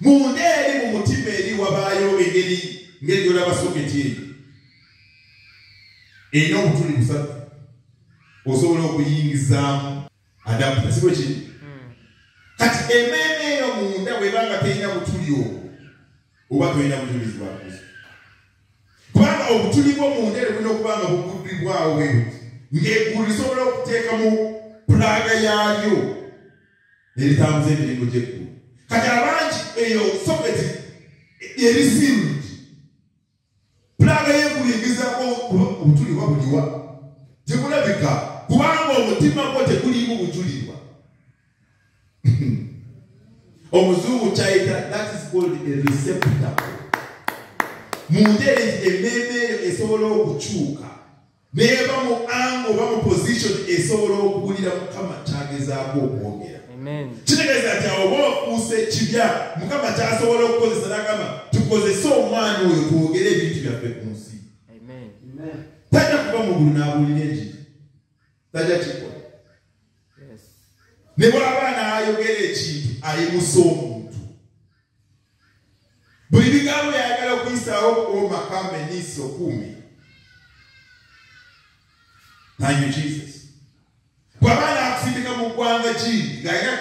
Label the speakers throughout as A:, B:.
A: munda eri mu mutima eri wabaayo engeri gyolaba soketi eri erina obutuli busatu osobola okuyingizaamu adapta sibwe kiri kati emmeeme eyo munda bwebanga terina butuli obwo oba tolina bujulizi bwa Kristo kubanga obutuli bw'omunda bulina okuba nga buguddibwawo bwe buti ng'eggulu lisobola okuteeka mu pulaga yaalyo eritambuza emirimu gy'eggulu kati abangi eyo soketi erisiruti pulaga y'eggulu yingizaako obutuli bwa buliwa tegulabika kubanga omutima gwo teguliimu bujulirwa omuzungu kyayita that is called a receptacle munda emmeeme eyo esobola okukyuka neba mu ango oba mu position esobola okuwulira Mukama kyagezaako okwogera kitegeeza nti awo oba ofuuse kibya Mukama kyasobola okukozesa n'agamba tukozese omwana oyo twogere ebintu byaffe ku nsi tajja kuba mu ggulu n'abulira enjiri tajja kikola ne bw'aba n'ayogera ekintu ayimusa omuntu buli bigambo yayagala okuyisaawo omakamba eniiso 10. Thank you, Jesus. Bw'aba n'akusindika mu ggwanga ki ng'alina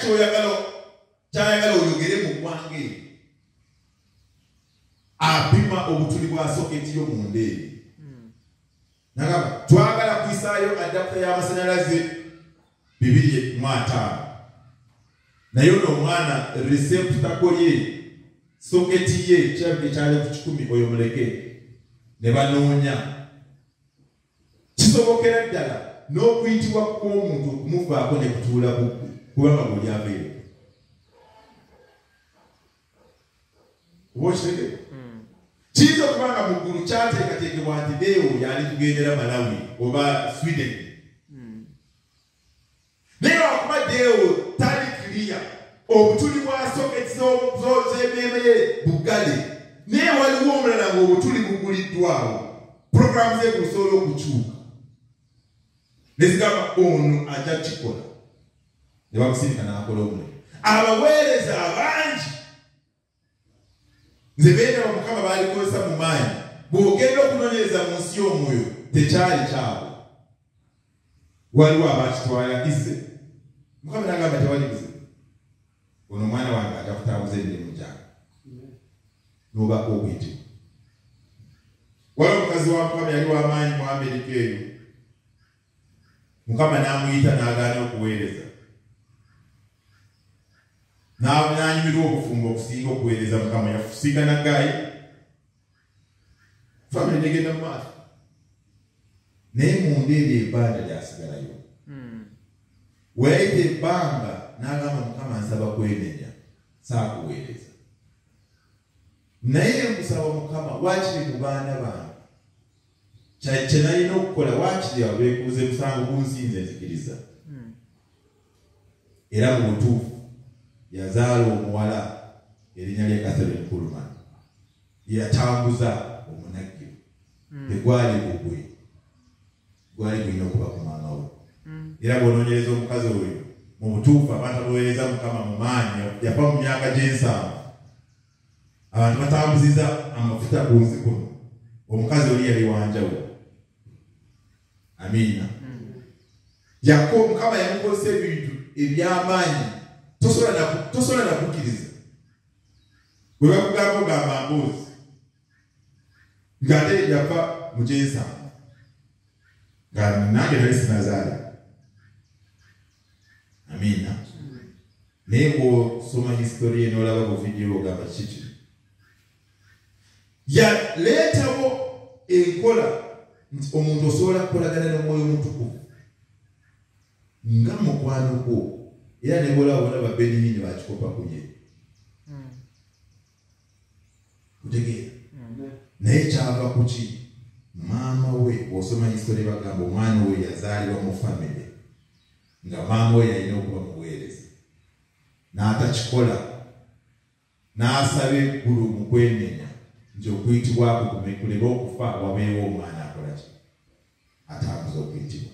A: kyayagala oyogere mu ggwanga eryo apima obutuli bwa soketi y'omunda eri nagamba twagala kuyisaayo adapta y'amasannyalaze 2.5 naye ono omwana receptacle ye soketi ye kyabwe kyali ku 10 oyo muleke ne banoonya kisobokera ddala n'okuyitibwa kw'omuntu okumuvaako ne kutuula bugwe kubanga buli aveeyo oba okitegere kiyinza okubanga mu ggulu kyateekateekebwa nti deewo yali kugendera Malawi oba Sweden naye wakuba deewo tali kiriya obutuli bwa soketi z'emmeeme ye bugale naye waliwo omulala ng'obutuli buguliddwawo puroguramu ze kusobola okukyuka nezigamba ono ajja kikola ne bakusindika n'akola omulimu abaweereza abangi nze beeraba Mukama baalikozesa mu maanyi bw'ogenda okunoonyereza mu nsi y'omwoyo tekyali kyabwe waliwo abakitwala ise Mukama n'agamba tewali buzibu ono omwana wange ajja kutambuza emirimu gyange n'obaka obuyitibwa waliwo omukazi wa Mukama yali w'amaanyi mu Amerika eyo Mukama n'amuyita n'agaana okuweereza n'anyumirwa okufumba okusinga okuweereza Mukama yafusiika naggayi famire negenda mu maaso naye munda eri ebbanja lyasigalayo weyayita ebbanga n'agamba Mukama nsaba kwenenya saakuweereza naye nkusaba Mukama waakiri mu baana bange kye nalina okukola waakiri abeekuuze musango gunsinze nzikiriza era mu butuufu yazaala omuwala erinnya lye Catherine Pullman yatambuza omunagiro tegwali gugwe gwali gulina okuba ku maama we era bw'onoonyereza omukazi oyo mu butuufu abantu abaweereza Mukama mu maanyi yafa mu myaka gye7 abantu batambuziza amafuta ku nsi kuno omukazi oli yali wanjawulo amiina Mukama yamukozesa ebintu eby'amaanyi tosobola nakukkiriza bwe bakugamba ogamba mboozi ng'ate yafa mu gye7 nga nange nali sinazaala amiina naye bw'osoma histori ye n'olaba ku vidiyo ogamba kiki yaleetawo enkola nti omuntu osobola kukolagana n'omwoyo omutukuvu nga mukwano gwo era ne bw'olaba Benini bakikopa ku ye kutegeera naye kyava ku ki maama we bw'osoma histori bagamba omwana we yazaalibwa mu famire nga maama we yalina okuba muweereza n'atakikola n'asaba eggulu mu kwenenya nti okuyitibwako kumekulera okufa wabeewo omwana akola ki atambuza okuyitibwa